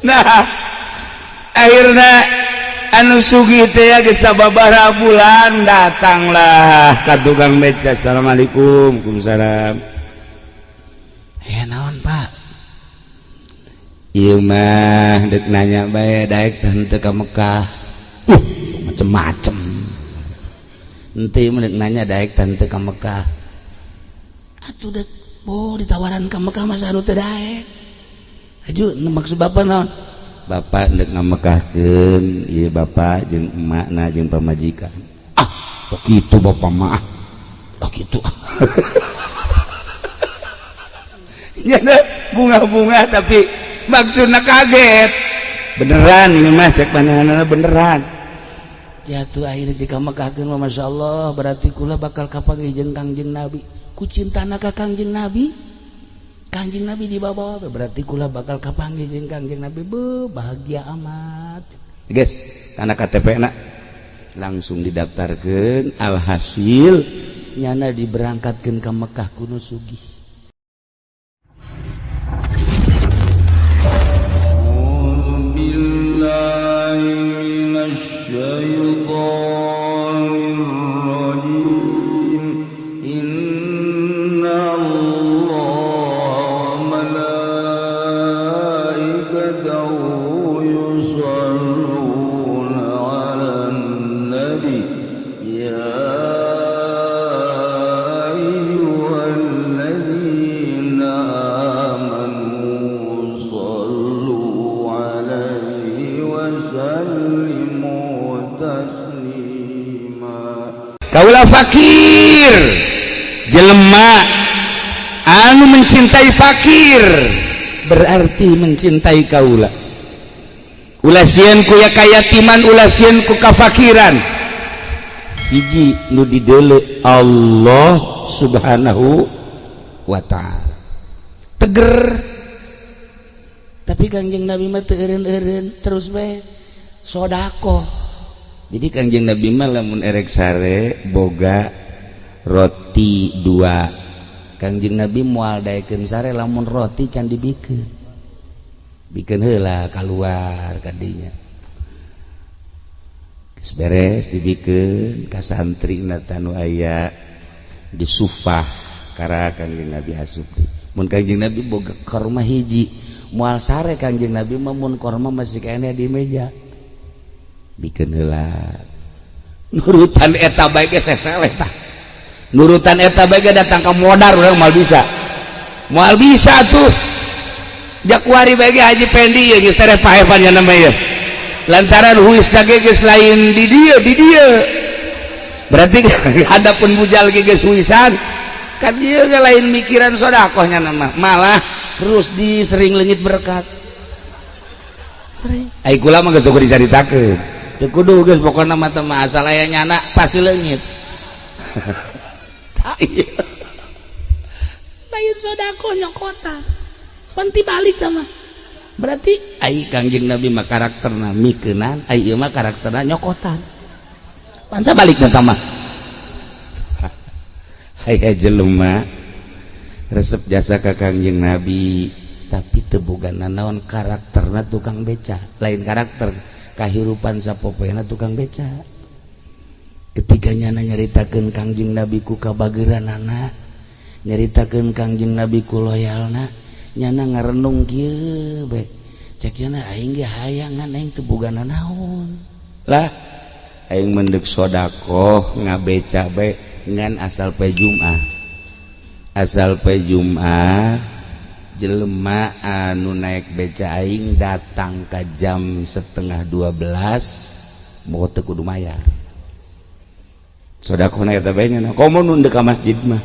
Nah akhirnya anu sugih teh ya geus sababaraha bulan datanglah ka tukang beca. Assalamualaikum. Waalaikumsalam. Naon Pak? Ieu mah deuk nanya bae daek teu ka Mekah. Macem-macem. Henteu mah deuk nanya daek teu ka Mekah. Atuh deuk ditawaran ka Mekah masa anu teu daek. Aju maksud Bapak naon? Bapak hendak ngamekahkeun ieu bapak jeung emakna jeung pamajikan. Sok kitu bapak mah. Kitu. Ya bunga-bunga tapi maksudna kaget. Beneran ini mah cek pandanganna beneran. Jatuh akhirnya di kamekahkeun mah masyaallah berarti kula bakal kapanggih jeung Kangjeng Nabi. Ku cintana ka Kangjeng Nabi. Kangjeng Nabi dibawa berarti kula bakal kapanggih jeung Kangjeng Nabi. Bahagia amat. Guys, kana KTP na langsung didaftarkeun, alhasil nyana diberangkatkeun ka Mekah kuno sugih. Billahi minasyaitonir rajim. Inna kaulah fakir jelema anu mencintai fakir berarti mencintai kaulah. Ulah sieun ku ya kayatiman, ulah sieun ku kafakiran. Hiji nu dideuleu Allah Subhanahu wa ta'ala. Teger. Tapi Kangjeng Nabi mah teu eureun-eureun terus bae sodaqoh. Jadi Kangjeng Nabi mah lamun erek sare boga roti 2. Kangjeng Nabi moal daekeun sare lamun roti can dibikeun. Bikeun heula kaluar ka dinya. Geus beres dibikeun ka santrina tanu aya di sufah kara Kangjeng Nabi asup. Mun Kangjeng Nabi boga korma hiji, moal sare Kangjeng Nabi mah mun korma masih kene di meja. Bikin heula nurutan eta bae ge seseleh tah. Nurutan eta bae ge datang ka modar urang moal bisa tuh jakwari bae ge Haji Pendi ye geus tere paevan nya namanya lantaran huisna ge geus lain di dieu berarti hadapun bujal ge geus huisan kan dieu ge lain mikiran sedekah nya nama malah terus disering leungit berkat sering ai kula mah geus kudu dicaritakeun. Teu kudu geus pokona mah teh mah asal aya nyana pasti leungit. Lain sodako nyokotan. Panti balik tah mah. Berarti ai Kangjeng Nabi mah karakterna mikeunan, ai ieu mah karakterna nyokotan. Pansa balik tah mah. Aya jelema resep jasa ka Kangjeng Nabi tapi teu boga naon karakterna tukang beca, lain karakter kahirupan sapopena tukang beca. Ketika nyana nyaritakeun Kangjeng Nabi ku kabageranana, nyaritakeun Kangjeng Nabi ku loyalna, nyana ngarenung kieu bae. Cek nyana aing ge hayangan aing teu boga naon. Lah aing mendek sedekah ngabeca bae ngan asal poe Jumat. Asal poe Jumat jelema anu naik beca aing datang ka jam 11:30 moga teu kudu mayar. Sedekahna eta bae nya komo nu deuk ka masjid mah.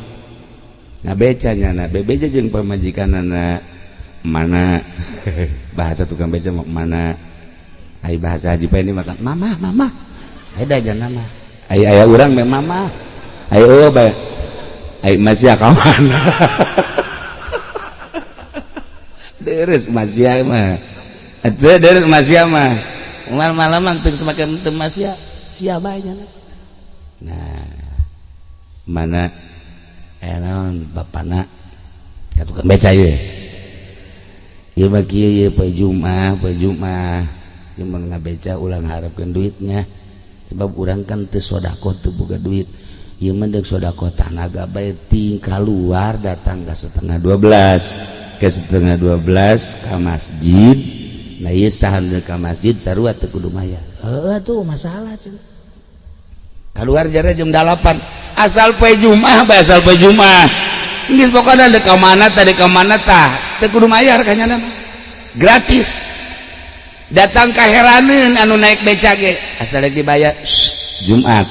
Ngabeca nya na bebeja jeung pamajikanana mana bahasa tukang beca mana ai bahasa Haji Pendi mah mama eda aja nama ai aya urang mah mama ai eueuh bae ai masih ka mana. Deres masih mah atuh deres masih mah malam-malam teu semakin teu masih sia bae nya. Nah mana naon bapana ka tukang beca ieu ieu mah kieu ye poe Jumat cuman ngabeca ulang harapkeun duitnya sebab urang kan teu sodaqoh teu boga duit ieu mah deuk sodaqoh tanaga bae ting kaluar datang ka setengah 12 ka masjid nah ieu sahan ka masjid sarua teu kudu mayar tuh masalah cenah keluar jare jam 8 asal poe Jumat asal poe Jumat ngeus pokona deuk ka mana tah teu kudu mayar kanyana gratis datang kaheraneun anu naik beca ge asal deuk dibayar Jumat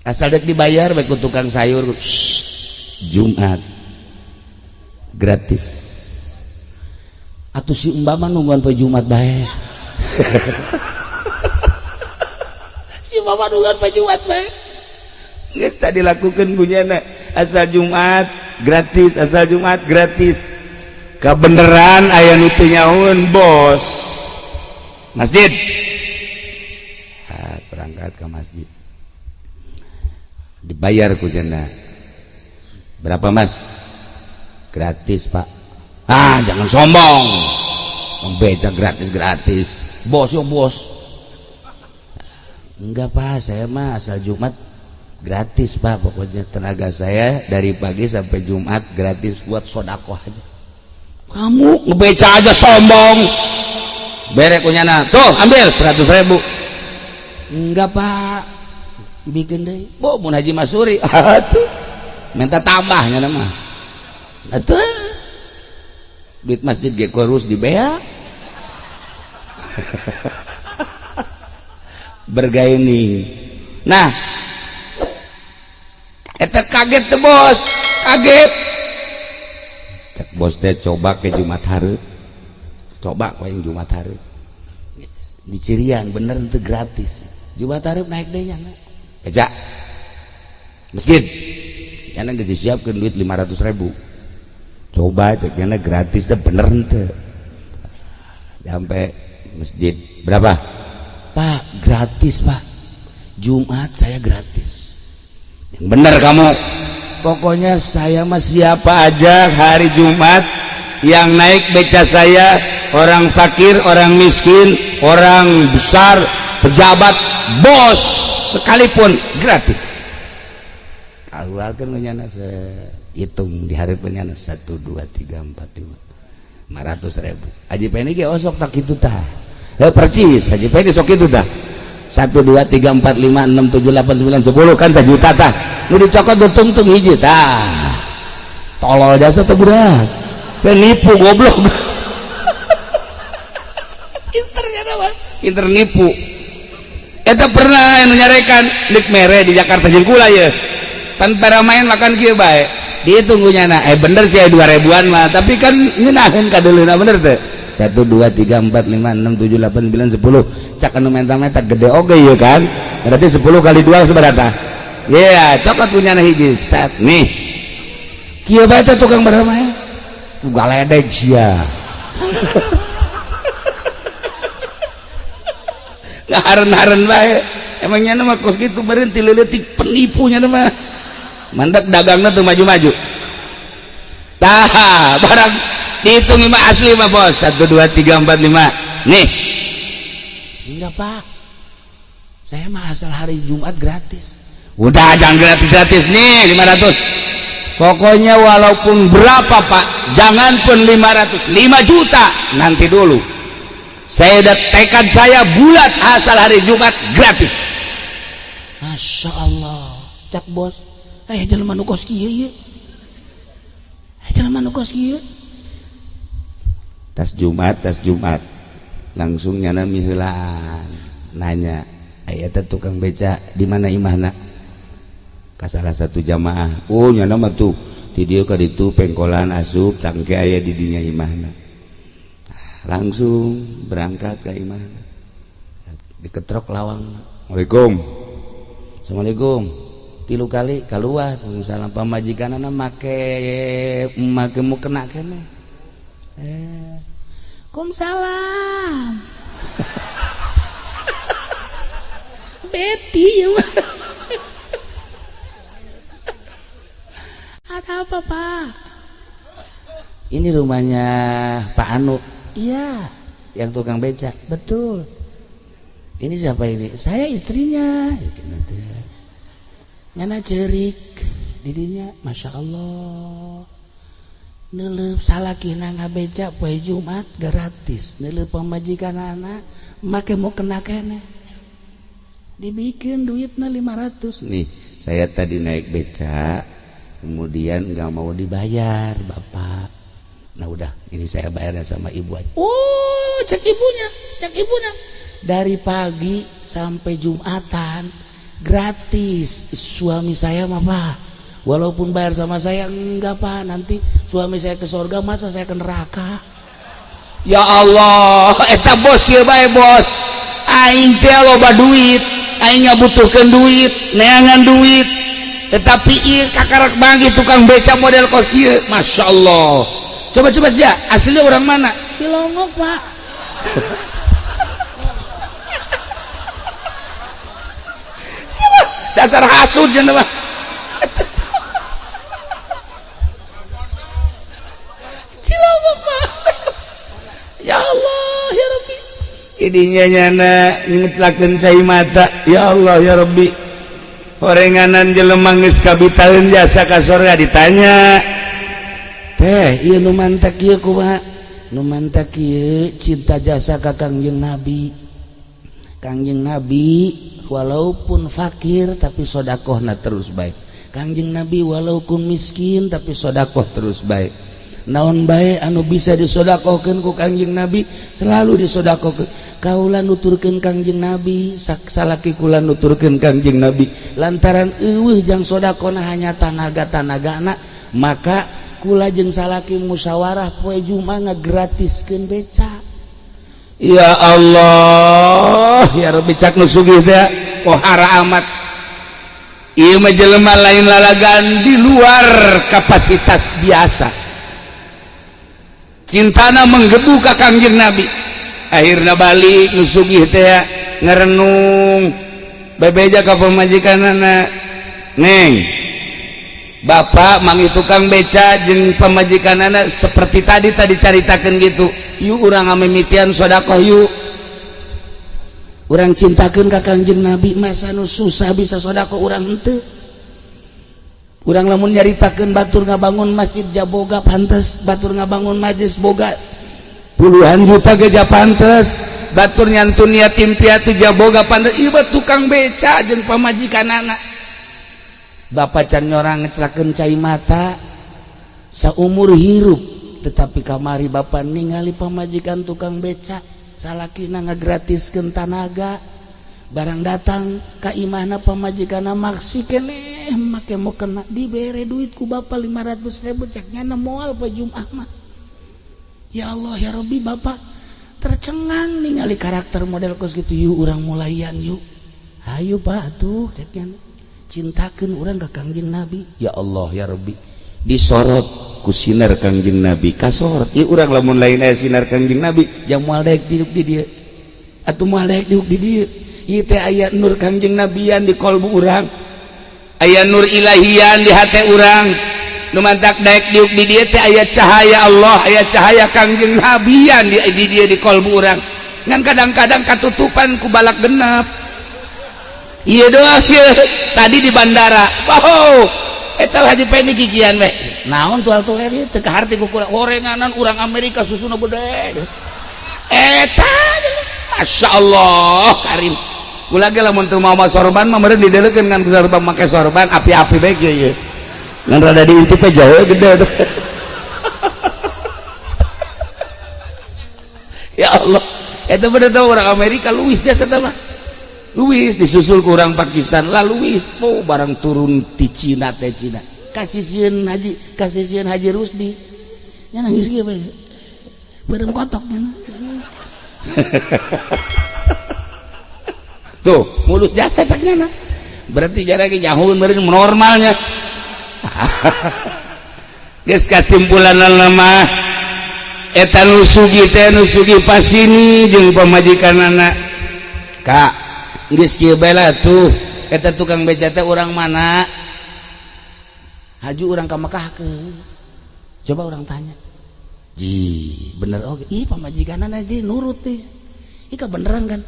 asal deuk dibayar bae ku tukang sayur Jumat gratis atuh si Mbak mah nungguan poe Jumat bae si Mbak mah nungguan poe Jumat bae geus tadi lakukeun bunyana asal Jumat gratis kebeneran aya nu teu nyahoeun bos masjid berangkat ke masjid dibayar ku cenah berapa mas gratis pak jangan sombong beca gratis bos yo bos enggak pak saya mah asal Jumat gratis pak pokoknya tenaga saya dari pagi sampai Jumat gratis buat sodaqoh aja kamu ngebeca aja sombong berek kunyana tuh ambil 100.000 enggak pak bikin deh mun Haji Masuri atuh minta tambahnya nama atuh duit masjid ge kurus di bea bergaini nah eta kaget tuh bos kaget cek bos teh coba ke Jumat hari coba kau yang Jumat hari di Cirian bener itu gratis Jumat hari naik deh ya beca masjid yana geus disiapkeun duit 500.000 coba cek yana gratis teh bener ente sampai masjid berapa pak gratis pak Jumat saya gratis yang bener kamu pokoknya saya mah siapa aja hari Jumat yang naik beca saya orang fakir, orang miskin, orang besar, pejabat, bos sekalipun gratis keluarkan menyana saya hitung di hari penyana 1, 2, 3, 4, 5 500.000 Haji Peni ge osok tak gitu tah percis Haji Peni sok itu tah 1, 2, 3, 4, 5, 6, 7, 8, 9, 10 kan 1 juta tah nu dicokot tung hiji tah tolol jasa teh budak penipu goblok pinter nipu eta pernah anu nyarekan lik mere di Jakarta jeung kula ye pan para main makan kieu bae ditunggunyana bener sih 2.000-an mah tapi kan ngeunaheun kadeuleuna bener teh 1, 2, 3, 4, 5, 6, 7, 8, 9, 10 cak anu menta-menta gede oge ieu kan berarti 10 kali 2 sabaraha ya cokot punyana hiji set nih kieu bae teh tukang bermain galedeg sia ngaharen-haren bae emangnya nama kos gitu berhenti leutik penipunya nama mandak dagangna tuh maju-maju tah barang dihitung mah asli mah bos 1, 2, 3, 4, 5 nih enggak pak saya mah asal hari Jumat gratis udah jangan gratis nih 500 pokoknya walaupun berapa pak jangan pun 500 5 juta nanti dulu saya udah tekad saya bulat asal hari Jumat gratis Masya Allah cak bos jelema nu kos kieu ye jelema nu kos kieu tas Jumat langsung nyana miheulaan nanya aya teh tukang beca di mana imahna ka salah satu jamaah oh nyana mah tuh di dieu ka ditu pengkolan asup tangke aya di dinya imahna langsung berangkat ke imahna diketrok lawang Assalamualaikum 3 kali keluar misalnya pamajikanana make mu kena kene Waalaikumsalam Betty ya ada apa pak ini rumahnya Pak Anu. Iya, yang tukang beca. Betul. Ini siapa ini? Saya istrinya. Ngana cerik didinya, masya Allah. Neuleup salakina ngabeca poe Jumat gratis. Neuleup pamajikan anak make mau kena kene. Dibikin duitnya 500. Nih, saya tadi naik beca, kemudian nggak mau dibayar bapak. Nah udah, ini saya bayarnya sama ibu aja. Oh, cek ibunya. Dari pagi sampai Jumatan gratis. Suami saya mah Pak, walaupun bayar sama saya enggak Pak, nanti suami saya ke surga, masa saya ke neraka. Ya Allah, eta bos kieu bae bos. Aing teh loba duit, aing ngabutuhkeun duit, neangan duit. Tetapi ieu kakarak banggi tukang beca model kos kieu, masya Allah. Coba sih, aslinya orang mana? Cilongok Pak. Siapa? Dasar hasud jangan Pak. Cilongok Pak. Ya Allah ya Rabbi. Idinya nyana ngetlakeun cai mata. Ya Allah ya Rabbi. Horenganan jelema geus kabitaeun jasa ka surga ditanya. Teh, ieu nu mantak ieu kumaha? Nu mantak ieu cinta jasa ka Kangjeng Nabi. Kangjeng Nabi walaupun fakir tapi sedekahna terus baik. Kangjeng Nabi walaupun miskin tapi sedekah terus baik. Naon bae anu bisa disedekahkeun ku Kangjeng Nabi selalu disedekahkeun. Kaula nuturkeun Kangjeng Nabi, salaki kula nuturkeun Kangjeng Nabi. Lantaran eueuh jang sedekahna hanya tanaga-tanagana, maka kula jeung salaki musyawarah poe Jumat ngagratiskeun beca. Ya Allah, ya Rabbi cak nu sugih teh pohara amat. Ieu mah jelema lain lalagan di luar kapasitas biasa. Cintana menggebu ka Kangjeng Nabi. Akhirna balik nu sugih teh ngarenung bebeja ka pamajikanana. Neng, Bapak mangi tukang beca jeung pamajikanana seperti tadi caritakeun gitu. Yuk urang ngamimitian sedekah yuk. Urang cintakeun ka Kangjeng Nabi, masa nu susah bisa sedekah urang henteu. Urang lamun nyaritakeun batur ngabangun masjid jaboga pantes, batur ngabangun majelis boga puluhan juta geja pantes, batur nyantun yatim piatu jaboga pantes. Ieu tukang beca jeung pamajikanana. Bapak can nyorang ngecelakeun cai mata saumur hirup, tetapi kamari bapak ningali pamajikan tukang beca salakina ngagratiskeun tanaga. Barang datang ka imahna pamajikana maksi keneh make mau kena dibere duit ku bapak 500.000 ceknya moal pa Jumat mah. Ya Allah ya Rabbi, bapak tercengang ningali karakter model kos gitu. Yuk urang mulaian yuk. Hayu Pak atuh ceknya cintakeun urang ka Kangjeng Nabi. Ya Allah ya Rabbi, disorot ku sinar Kangjeng Nabi, kasorot. Ieu urang lamun lain aya sinar Kangjeng Nabi yang moal daek diuk di dieu. Atuh moal daek diuk di dieu. Ieu teh aya nur Kangjeng Nabian di kolbu urang. Aya nur ilahian di hate urang. Nu mantak daek diuk di dieu teh aya cahaya Allah, aya cahaya Kangjeng Nabian di dieu di kolbu urang. Ngan kadang-kadang katutupan ku balak genep. Iya doa tadi di bandara. Wow, eta Haji Pendi gigian we. Naon tual-tual ieu teu kaharti ku gorenganan urang Amerika susuna beude. Eta Masya Allah Karim. Kula ge lamun teu mau sorban mah meureun dideulekeun ngan sorban make sorban api-api bae ieu. Ngan rada diintip teh jauh gede. Ya Allah, eta bener teh urang Amerika luwis dia eta mah. Luwis disusul ke orang Pakistan lah luwis. Oh barang turun di Cina teh Cina kasisian Haji Rusdi nya nangis ge bae beureum kotok nya tuh mulus jasa ceknya berarti jarang jauh meureun normalnya. Geus kasimpulan nama eta nusugi teh nusugi pasini jeung pamajikanana Kak geus kieu bae lah tuh eta tukang beca teh urang mana? Haju urang ka Mekah ke. Coba urang tanya. bener oke pamajikan aja nurut ika beneran kan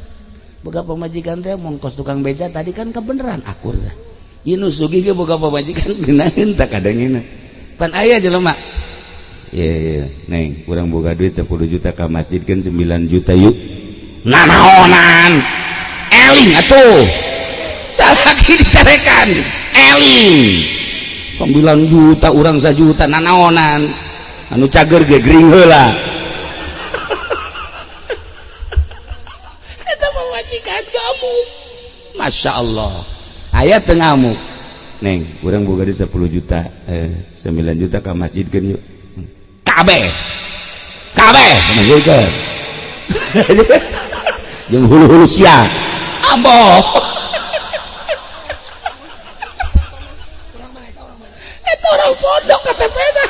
boga pamajikan teh mun kos tukang beca tadi kan kebeneran akur dah ieu nu sugih ge boga pamajikan geunaheun tak kadangina pan aya jelema iya neng urang boga duit 10 juta ka masjid kan 9 juta yuk nanaonan eling atuh salaki dicarekan eling 9 juta urang 1 juta nanaonan anu cager ge gering heula eta pamajikan kamu Masya Allah aya teu ngamuk neng urang boga di 10 juta 9 juta ka masjidkeun yuk kabeh masjidkeun jeung hulu-hulu sia amboh eta orang pondok KTP-na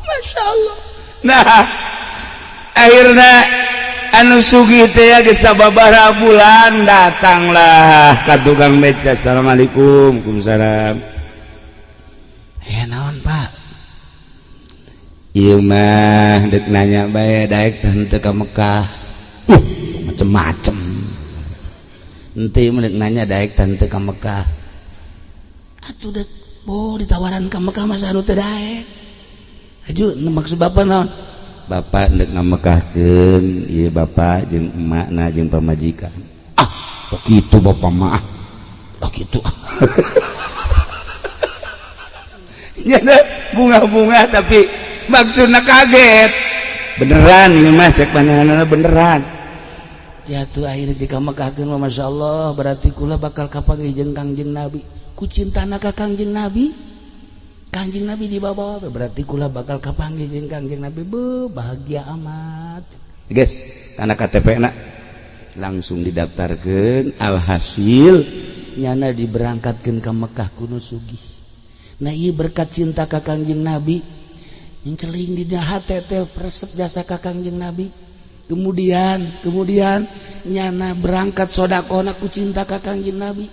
Masya Allah nah akhirnya anu sugih teh ya geus sababaraha bulan datanglah ka tukang beca assalamualaikum waalaikumsalam naon Pak ieu mah deuk nanya bae daek teu ka Mekah macem-macem ente mah deuk nanya daek teu ka Mekah atuh deuk ditawaran ka Mekah mah anu teu daek aju maksud bapak naon bapak hendak ngamekahkeun ieu bapak jeung emakna jeung pamajikan sok kitu bapak mah kitu nya bunga-bunga tapi maksudna kaget beneran ieu mah cek panjenenganna beneran jatuh akhirnya dikamekahkeun mah masyaallah berarti kula bakal kapanggih jeung Kangjeng Nabi ku cintana ka Kangjeng Nabi Kangjeng Nabi dibawa berarti kula bakal kapanggih jeung Kangjeng Nabi bahagia amat guys kana KTP-na langsung didaftarkeun alhasil nyana diberangkatkeun ka Mekah kuno sugih nah ieu berkat cinta ka Kangjeng Nabi yang celing di hate teh resep jasa ka Kangjeng Nabi kemudian nyana berangkat sodaqona ku cinta ka Kangjeng Nabi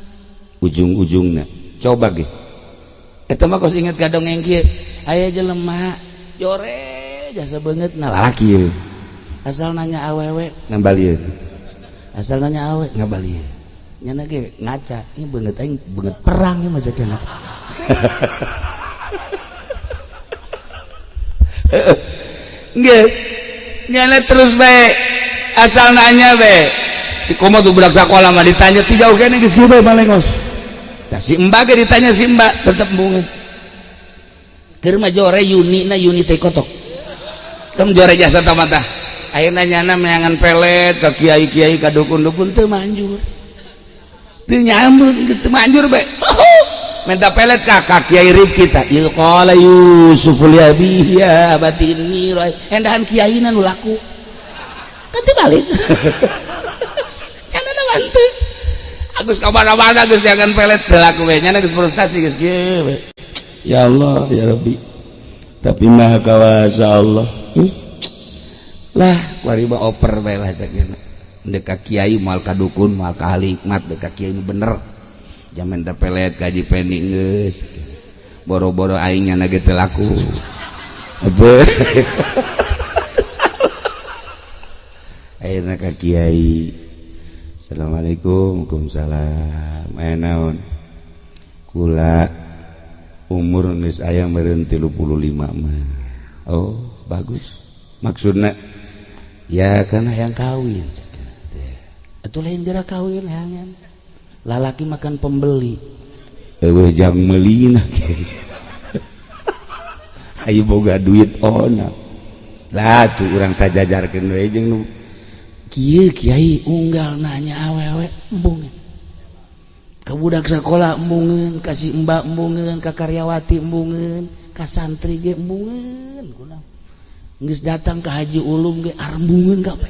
ujung-ujungna coba ge eta mah kos inget ka dongeng kieu aya jelema jore jasa beungeut na lalaki ieu asal nanya awewe ngambalieu asal nanya awewe ngambalieu nyana ge ngaca ieu beungeut aing beungeut perang ieu mah ceukna geus nyana terus bae asal nanya bae si komo tuh budak sakola mah ditanya ti jauh kene geus kieu bae malengos nah si mbak ditanya si mbak tetep bunga keur mah jore Yuni teh kotok kem jore jasa tamata ayeuna nyana meangan pelet ka kiai-kiai ka dukun-dukun teu manjur teu nyambut geus teu manjur bae minta pelet ka kiai Rifki tah ieu qala Yusuf li abihi ya batini endahan kiaina nu laku kan teu balik cenah manteu Agus kamana-mana Gus jangan pelet laku we nya geus frustasi geus kieu we ya Allah ya Rabbi tapi maha kawasa Allah lah kuariba oper bae lah cekeuna deuk ka kiai moal ka dukun moal ka ahli hikmat deuk ka kiai nu bener jaman teh pelet kaji pending geus boro-boro aing nya ge teu laku aja ayeuna ka kiai Assalamualaikum waalaikumsalam naon kula umur geus aya meureun 35 mah oh bagus maksudna ya kan hayang kawin atuh lain geura kawin hayangan lalaki makan pembeli eueuh jang meulina ayo boga duit ona lah tuh urang sajajarkeun we jeung nu kieu kiai unggal nanya awewe embungeun ka budak sakola embungeun ka si mbak embungeun ka karyawati embungeun ka santri ge embungeun kunaon geus datang ka haji ulum ge arembungeun ka apa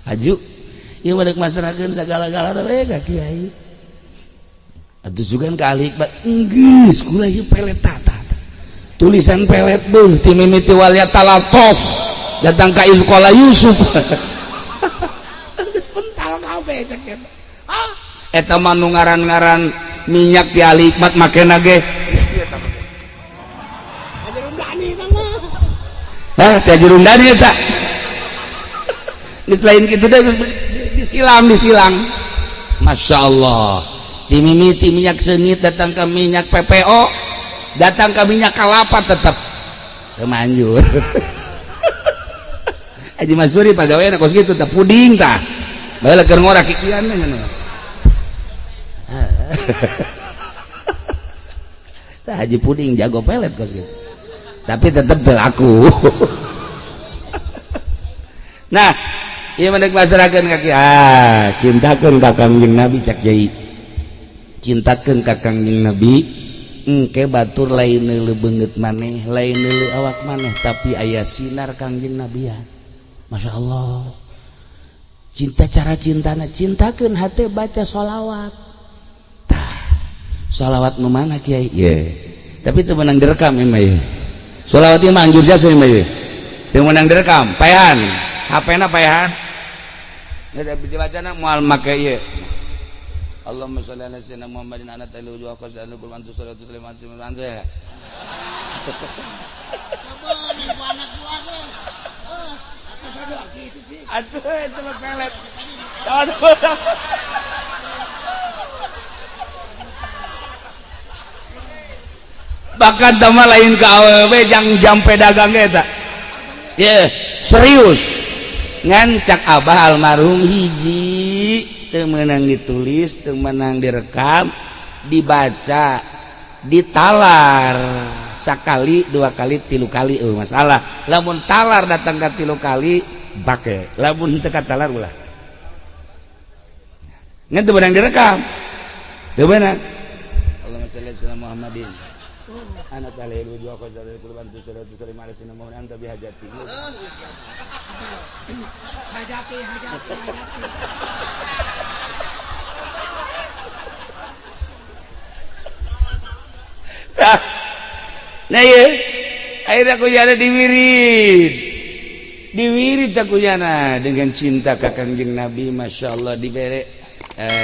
aju ieu mah deuk masrakeun sagala-galana we ka kiai atuh sugan ka ahli hikmat geus kula ieu pelet tata tulisan pelet beuh ti mimiti waliyat talatof datang ka Izqala Yusuf pental kabeh cek eta mah nu ngaran-ngaran minyak ti Ali Hikmat make nage teh jerundani eta geus lain kitu deh disilang Masya Allah dimimiti minyak sengit datang ke minyak PPO datang ke minyak kelapa tetap kemanjur Haji Masuri pada wae kos gitu teh puding tah bae keur ngora kikian nya tah Haji puding jago pelet kos gitu tapi tetap berlaku nah ieu mendek masarakeun kaki cintakeun ka Kangjeng Nabi cak Jai cintakeun ka Kangjeng Nabi engke batur lain neuleuh beungeut maneh lain neuleuh awak maneh tapi aya sinar Kangjeng Nabi ya Masya Allah cinta cara cintana cintakeun hate baca sholawat tah sholawat nu mana Kiai tapi teu meunang direkam emang ye sholawat ieu mah anjur jasa emang ye teu meunang direkam paehan HP-na paehan nya dibacana moal make ieu Allahumma sholli ala sayyidina Muhammadin ana ta'ala wa qasana qul antu salatu sulaiman antu ya aduh itu mah pelet bahkan sama lain ke awewe jam pedagang eta serius ngancak abah almarhum hiji teu meunang ditulis teu meunang direkam dibaca ditalar sakali dua kali tilu kali masalah lamun talar datang ka tilu kali bake lamun teu katalar ulah ngan teu beunang direkam teu beunang Allahumma shalli ala Muhammadin ana ta'ala wajhu qadar qurban salatu salam ala sayyidina Muhammad anta bihajati nah ya akhirnya kuyana diwirid takuyana dengan cinta ka Kangjeng Nabi Masya Allah dibere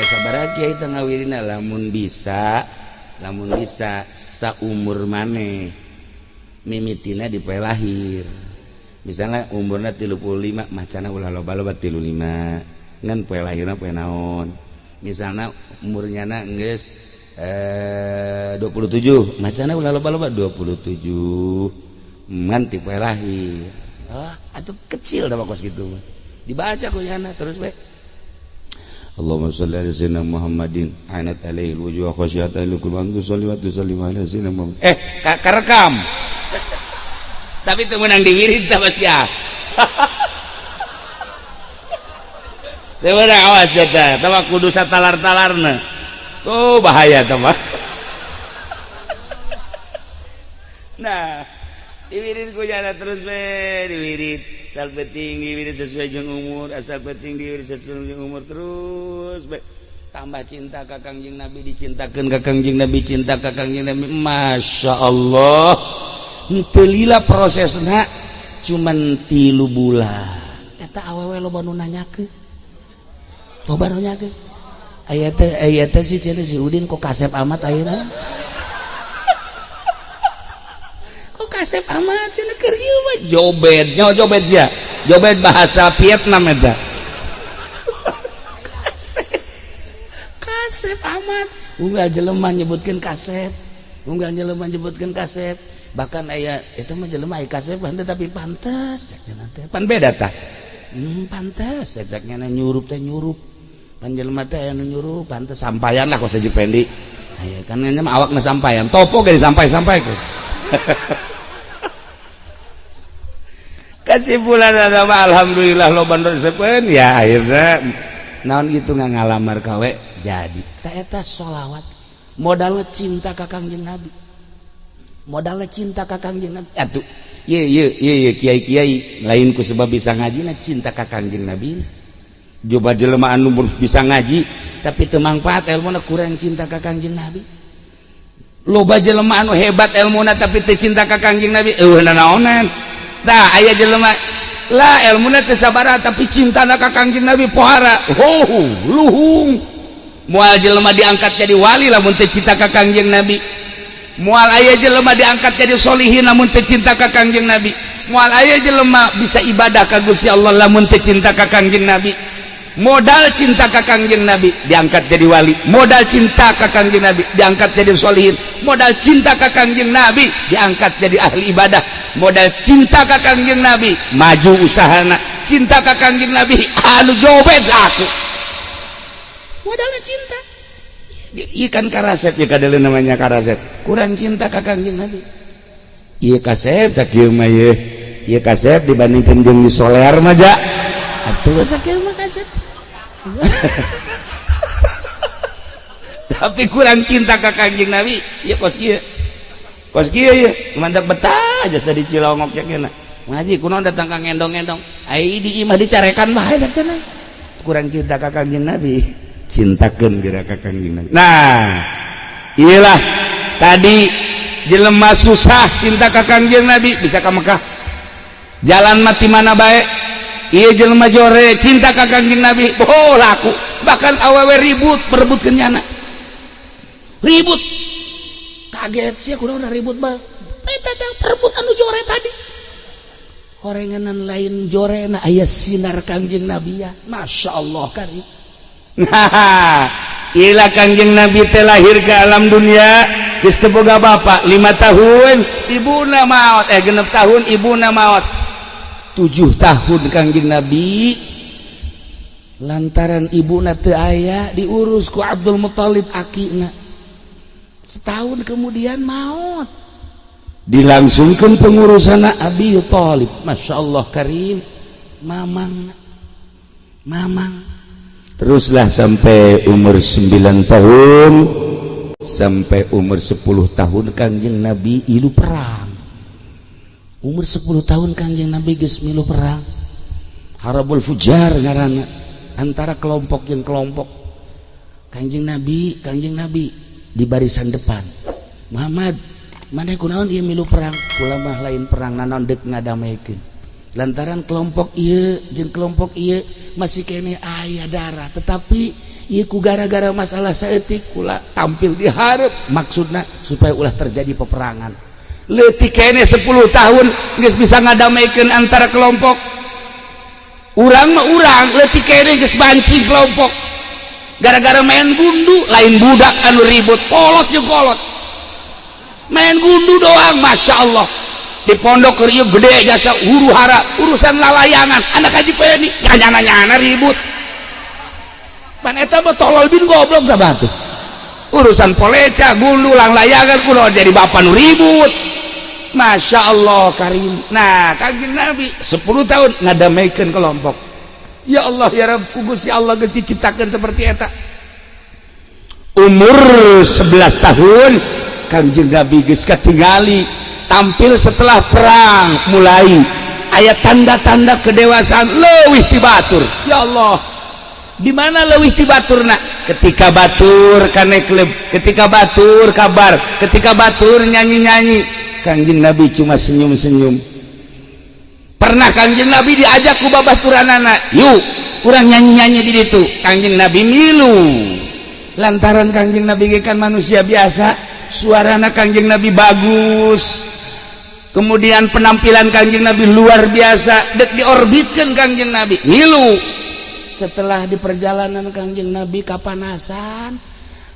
sabaraha kiai teu ngawirina lamun bisa saumur maneh mimitina dipoe lahir misalnya umurna 35 macana ulah loba-loba 35 ngan poe lahirna poe naon misalnya umurnya geus 27 macana ulah loba-loba 27 ngan ti poe lahir atuh kecil dah kos gitu dibaca kuyana terus bae Allahumma shalli ala sayyidina Muhammadin anat alaihi wujuh khasyatan lukuman tu sholli wa tusallim ala sayyidina Muhammad karekam tapi teu meunang diwirid tah bos ya teu meunang awas eta tah kudu satalar-talarna bahaya tah mah nah diwirid ku jana terus we diwirid asal penting diwirid sesuai jeung umur asal penting diwirid sesuai jeung umur terus be tambah cinta ka Kangjeng Nabi dicintakeun ka Kangjeng Nabi cinta ka Kangjeng Nabi Masya Allah teu lila prosesna cuman 3 bulan eta awewe loba nu nanyakeun loba nu nanyakeun aya teh si cenah si Udin kok kasep amat ayeuna kasep amat cenah keur ieu mah jobed sia jobed bahasa Vietnam eta kasep amat unggal jelema nyebutkeun kasep bahkan aya eta mah jelema aya kasep tapi pantes cakna teh pan beda tah pantes cakna nyurup teh nyurup pan jelema teh aya nu nyurup pantes sampaian lah kos Haji Pendi aya kan nya mah awakna sampaian topo ge disampai-sampaiku kesimpulan ada mah alhamdulillah loba resepeun ya akhirnya naon gitu ngalamar kawe jadi ta eta sholawat modal cinta ka Kangjeng Nabi atuh ye kiai lain ku sebab bisa ngaji cinta ka Kangjeng Nabi coba jelema anu bisa ngaji tapi teu mangpaat elmuna kurang cinta ka Kangjeng Nabi loba jelema anu hebat elmuna tapi teu cinta ka Kangjeng Nabi naonan tah aya jelema lah ilmuna teu sabaraha tapi cintana ka Kangjeng Nabi pohara luhung Moal jelema diangkat jadi wali lamun teu cinta ka Kangjeng Nabi. Moal aya jelema diangkat jadi solihin lamun teu cinta ka Kangjeng Nabi. Moal aya jelema bisa ibadah ka Gusti Allah lamun teu cinta ka Kangjeng Nabi. Modal cinta ka Kangjeng Nabi diangkat jadi wali, modal cinta ka Kangjeng Nabi diangkat jadi solihin, modal cinta ka Kangjeng Nabi diangkat jadi ahli ibadah, modal cinta ka Kangjeng Nabi maju usahana, cinta ka Kangjeng Nabi anu jobet laku. Modalnya cinta. Ikan karasep ya kadele namanya karasep. Kurang cinta ka Kangjeng Nabi. Ieu kasep sakieu mah ye. Ieu kasep dibandingkeun jeung di solear mah ja. Atuh sakieu mah kasep. Tapi kurang cinta ka Kangjeng Nabi. Ya kos kieu. Kos kieu ye, mantap betah aja di Cilongok cenah. Ngaji kunaon datang ka ngendong-ngendong. Ai di imah dicarekan bae da cenah. Kurang cinta ka Kangjeng Nabi. Cintakeun geura ka Kangjeng Nabi. Nah, inilah tadi jelema susah cinta ka Kangjeng Nabi bisa ka Mekah. Jalan mati mana bae. Iya jelema jore cinta ka Kangjeng Nabi oh laku, bahkan awewe ribut perebutkeun nyana, ribut kaget sih kunaon udah ribut bah eta teh perebut anu jore tadi horenganan lain jorena aya sinar Kangjeng Nabi ya Masya Allah karim. Nah ilah Kangjeng Nabi teh lahir ke alam dunia geus teu boga bapa 5 tahun ibuna maot 6 tahun ibuna maot 7 tahun Kangjeng Nabi lantaran ibuna teu aya diurus ku Abdul Muthalib akina. Setahun kemudian maut dilangsungkeun pengurusana Abi Thalib. Masya Allah karim mamang teruslah sampai umur 9 tahun sampai umur 10 tahun Kangjeng Nabi ilu perang. Umur 10 tahun Kangjeng Nabi geus milu perang. Harabul Fujar ngaranna, antara kelompok yang kelompok. Kangjeng Nabi di barisan depan. Muhammad, maneh kunaon ieu milu perang? Kula mah lain perang naon deuk ngadamekeun. Lantaran kelompok ieu jeung kelompok ieu masih kene aya darah, tetapi ieu ku gara-gara masalah saeutik kula tampil di hareup maksudna supaya ulah terjadi peperangan. Leutik kene 10 tahun geus bisa ngadamekeun antara kelompok. Urang mah urang leutik kene geus bancing kelompok. Gara-gara main gundu lain budak anu ribut, kolot jeung kolot. Main gundu doang Masya Allah. Di pondok keur ieu gede jasa huru-hara, urusan lalayangan, anak haji peni nyana-nyana ribut. Pan eta mah tolol bin goblok sabah tuh. Urusan poleca, gundu, layangan kunaon jadi bapak nu ribut. Masya Allah karim. Nah Kangjeng Nabi 10 tahun ngadamekeun kelompok. Ya Allah ya Rabb Gusti Allah geus diciptakeun seperti eta. Umur 11 tahun Kangjeng Nabi geus katingali tampil setelah perang mulai aya tanda-tanda kedewasaan leuwih ti batur. Ya Allah di mana leuwih ti baturna? Ketika batur kane klub, ketika batur kabar, ketika batur nyanyi-nyanyi. Kangjeng Nabi cuma senyum-senyum. Pernah Kangjeng Nabi diajak ku babaturanana, yuk urang nyanyi-nyanyi di ditu. Kangjeng Nabi milu. Lantaran Kangjeng Nabi kan manusia biasa, suarana Kangjeng Nabi bagus. Kemudian penampilan Kangjeng Nabi luar biasa, dek diorbitkan Kangjeng Nabi. Milu. Setelah di perjalanan Kangjeng Nabi kapanasan,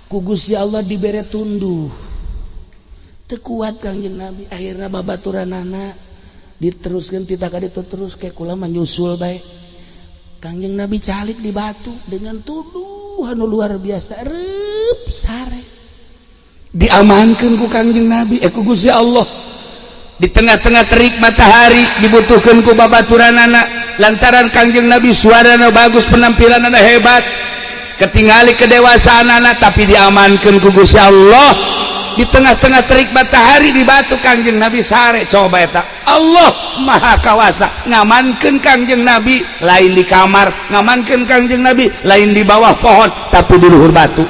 ku Gusti Allah dibere tunduh. Tekuat Kangjeng Nabi akhirnya babaturanana diteruskan tidak ada terus kayak kula menyusul baik. Kangjeng Nabi calik di batu dengan tuduhan luar biasa rep sare diamankan ku Kangjeng Nabi ku Gusti Allah di tengah-tengah terik matahari dibutuhkan ku babaturanana lantaran Kangjeng Nabi suarana bagus penampilanana hebat ketingali kedewasaanana tapi diamankan ku Gusti Allah. Di tengah-tengah terik matahari di batu Kangjeng Nabi sare coba eta Allah maha kawasa ngamankeun Kangjeng Nabi lain di kamar, ngamankeun Kangjeng Nabi lain di bawah pohon tapi di luhur batu.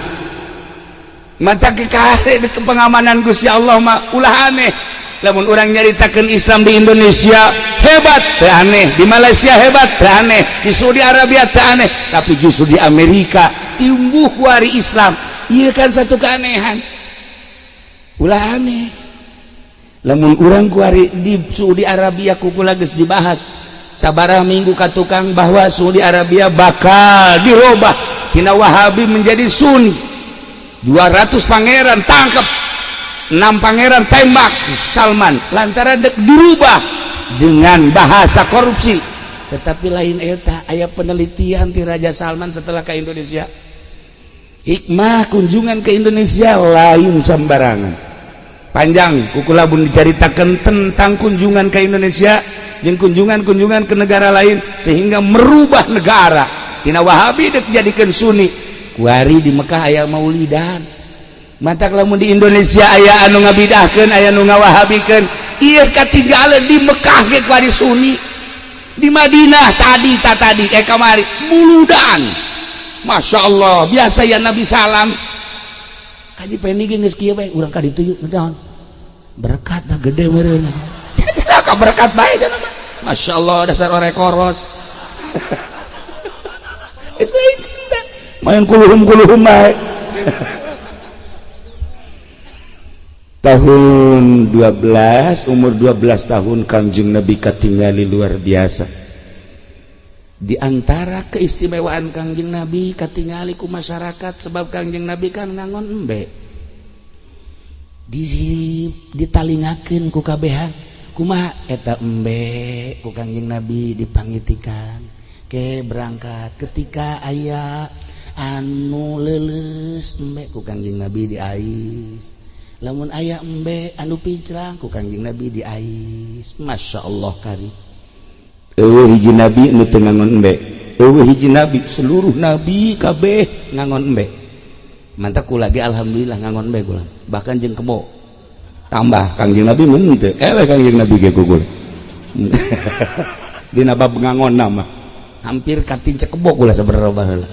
Mata kekare di pengamanan Gusti Allah mah ulah aneh. Lamun orang nyaritakeun Islam di Indonesia hebat teu aneh, di Malaysia hebat teu aneh, di Saudi Arabia teu aneh, tapi justru di Amerika tumbuh kuari Islam. Iya kan satu keanehan. Ulah aneh. Lamun urang kuari di Saudi Arabia kukula geus dibahas sabaraha minggu ka tukang bahwa Saudi Arabia bakal dirubah tina Wahabi menjadi Sunni. 200 pangeran tangkap, 6 pangeran tembak Salman lantaran dirubah dengan bahasa korupsi. Tetapi lain eta aya penelitian ti Raja Salman setelah ke Indonesia. Hikmah kunjungan ke Indonesia lain sembarangan. Panjang kukulabun diceritakan tentang kunjungan ke Indonesia dan kunjungan-kunjungan ke negara lain sehingga merubah negara. Tina Wahabi dek jadikan Sunni. Kuari di Mekah aya maulidan. Mantak lamun di Indonesia aya anu ngabidahkeun, aya anu ngawahabikeun. Ieu katinggalan di Mekah ge kuari Sunni. Di Madinah tadi kamari muludan. Masya Allah biasa ya Nabi salam. Kaji pengen geus kieu bae urang ka ditu naon berkat dah gede meureun tidak ka berkat bae cenah mah Masya Allah dasar orek koros es lain cinta main kuluhum bae. Tahun 12 umur 12 tahun Kangjeng Nabi katingali luar biasa. Di antara keistimewaan Kangjeng Nabi katingali ku masyarakat sebab Kangjeng Nabi kan ngangon embe ditalingakeun ku kabehan kumaha eta embe ku Kangjeng Nabi dipangitikan ke berangkat ketika aya anu leuleus embe ku Kangjeng Nabi diais lamun aya embe anu pincrang ku Kangjeng Nabi diais. Masya Allah kari hiji nabi nu teu ngangon embe, hiji nabi seluruh nabi kabeh ngangon embe. Mantap kula ge alhamdulillah ngangon embe kula. Bahkan jeung kebo. Tambah Kangjeng Nabi mun teu eleh Kangjeng Nabi ge kukul. Dina bab ngangon nama. Hampir katince kebo kula sabaraha baheula.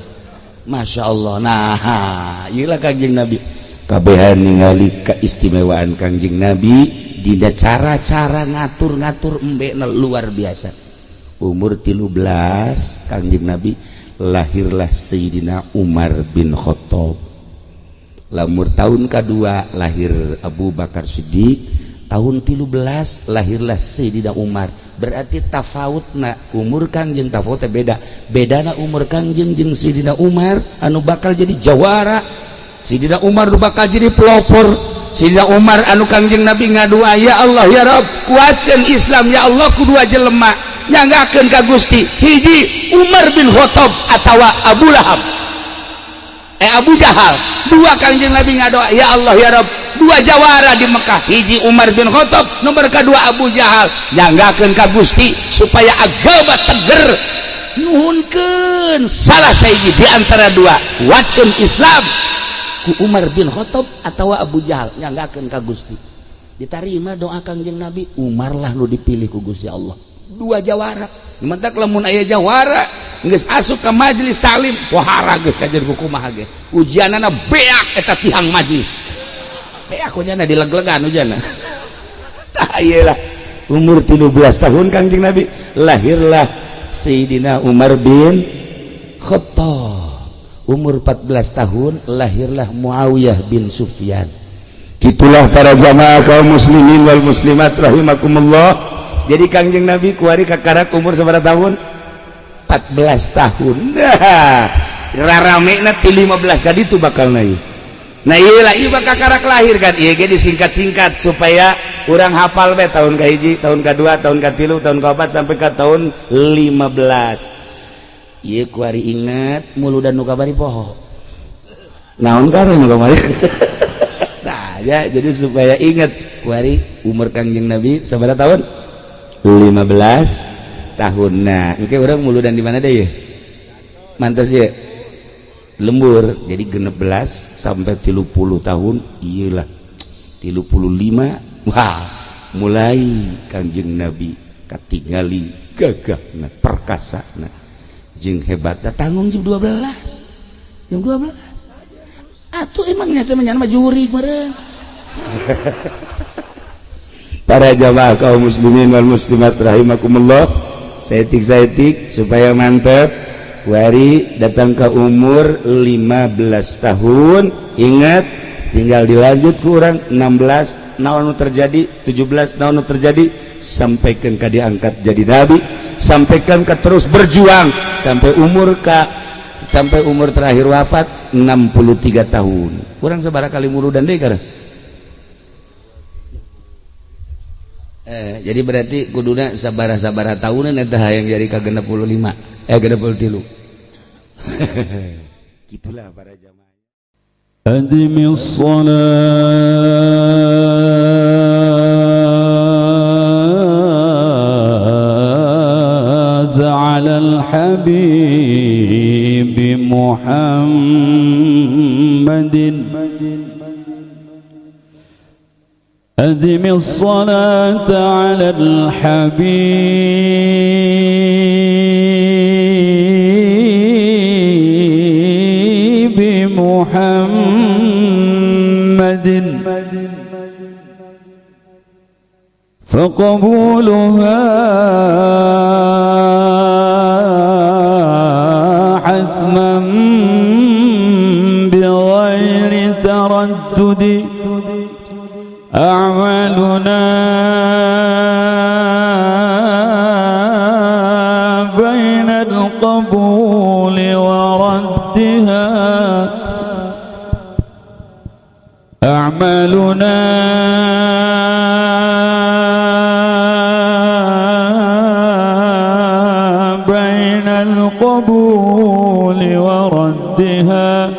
Masya Allah. Nah, ieu lah Kangjeng Nabi. Kabehan ningali keistimewaan Kangjeng Nabi dina cara-cara ngatur-ngatur embe luar biasa. Umur 13 Kangjeng Nabi lahirlah Sayyidina Umar bin Khattab. Lamur tahun kedua lahir Abu Bakar Siddiq. Tahun 13 lahirlah Sayyidina Umar. Berarti tafawutna umur Kangjeng tafawutnya beda. Bedana umur Kangjeng jeung Sayyidina Umar anu bakal jadi jawara. Sayyidina Umar anu bakal jadi pelopor. Sayyidina Umar anu Kangjeng Nabi ngadua ya Allah ya Rabb kuatkeun Islam ya Allah kudua jelema nyanggakeun ka Gusti hiji Umar bin Khattab atawa Abu Lahab Abu Jahal. Dua Kangjeng Nabi ngadoa ya Allah ya Rabb dua jawara di Mekah hiji Umar bin Khattab nomor kedua Abu Jahal nyanggakeun ka Gusti supaya agama teger nuhunkeun salah sahiji di antara dua kuatkeun Islam ku Umar bin Khattab atawa Abu Jahal nyanggakeun ka Gusti. Ditarima doa Kangjeng Nabi Umar lah nu dipilih ku Gusti Allah. Dua jawara mentak lamun aya jawara geus asup ka majelis taklim pohara geus kajer kumaha ge ujianana beak eta tihang majelis beak ujana dileg-legan ujana tah ieu lah umur 13 tahun Kangjeng Nabi lahirlah Sayyidina Umar bin Khattab. Umur 14 tahun lahirlah Muawiyah bin Sufyan. Itulah para jamaah kaum muslimin wal muslimat rahimakumullah. Jadi Kangjeng Nabi kuari kakarak umur sabaraha tahun? 14 tahun. Nah, raramena ti 15 kaditu bakalna ieu. Nah ieu lah ieu kakarak lahir kan ieu ge disingkat-singkat supaya urang hafal we tahun kahiji, tahun kedua, tahun katilu, tahun kaopat sampai ke tahun 15. Ieu kuari inget muludan nu kabari poho. Naon kare nu kamari? Tah ya jadi supaya inget kuari umur Kangjeng Nabi sabaraha tahun? 15 tahun. Nah engke urang muludan di mana deh ya mantos ya lembur jadi 16 sampai 30 tahun iyalah 35 wah mulai Kangjeng Nabi katingali gagahna perkasana jeung hebatna tanggung jam 12 atuh emangnya semenyan mah juri meureun. Para jamaah kaum muslimin wal muslimat rahimakumullah, setik supaya mantap wari datang ke umur 15 tahun. Ingat, tinggal dilanjut kurang 16 naon terjadi, 17 naon terjadi, sampaikan ke diangkat jadi nabi, sampaikan ke terus berjuang sampai umur terakhir wafat 63 tahun. Kurang sabaraha kali murudan deui kana? Jadi berarti kuduna sabaraha tahunan eta hayang jadi ka 65 63. Gitulah para jamaah. أدم الصلاة على الحبيب محمد أدم الصلاة على الحبيب محمد فقبولها حتما بغير تردد أعمالنا بين القبول وردها أعمالنا بين القبول وردها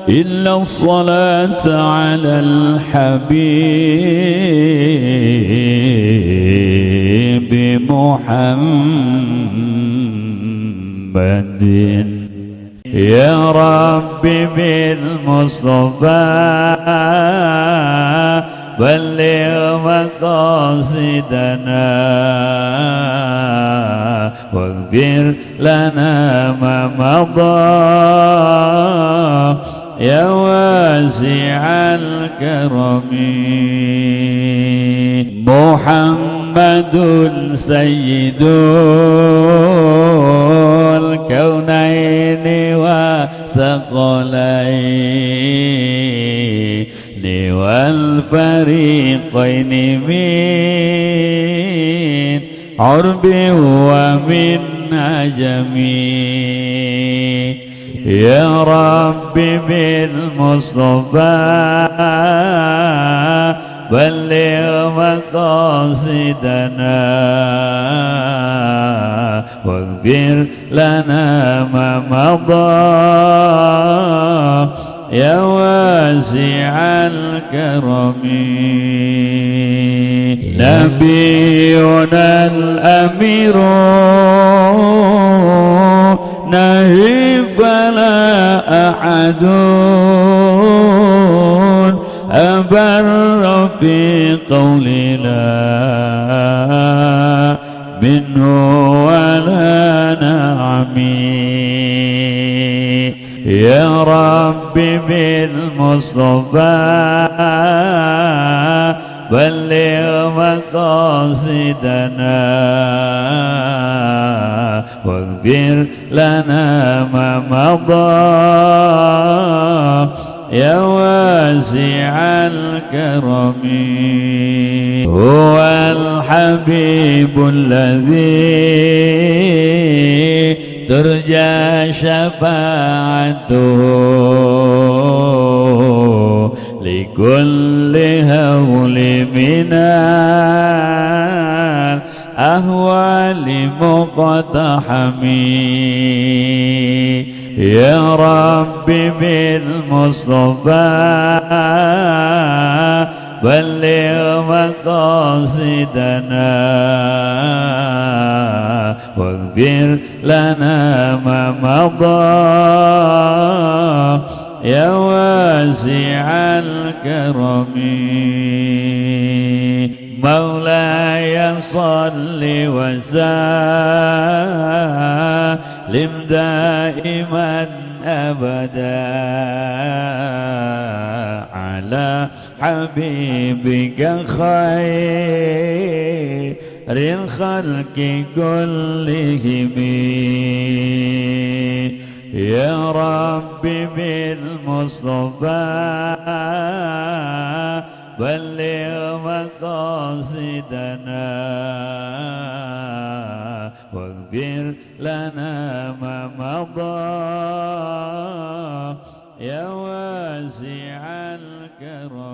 إلا الصلاة على الحبيب محمد يا رب بالمصطفى بلغ مقاصدنا واغفر لنا ما مضى يا واسع الكرم محمد سيد الكونين وثقلين والفريقين من عرب ومن عجم يا رب بالمصطفى بلغ مقاصدنا واغفر لنا ما مضى يا واسع الكرم نبينا الأمير نهي فلا أحد أبر في قولنا منه ولا نعمي يا رب بالمصطفى بلغ مقاصدنا واغفر لنا ما مضى يا واسع الكرم هو الحبيب الذي ترجى شفاعته لكل هول من الأهوال مقتحم يا رب بالمصطفى بلغ مقاصدنا واغفر لنا ما مضى يا واسع الكرم مولاي صل وسلم دائما أبدا على حبيبك خير الخلق كلهم يا رب بالمصطفى بلغ مقاصدنا واغفر لنا ما مضى يا واسع الكرم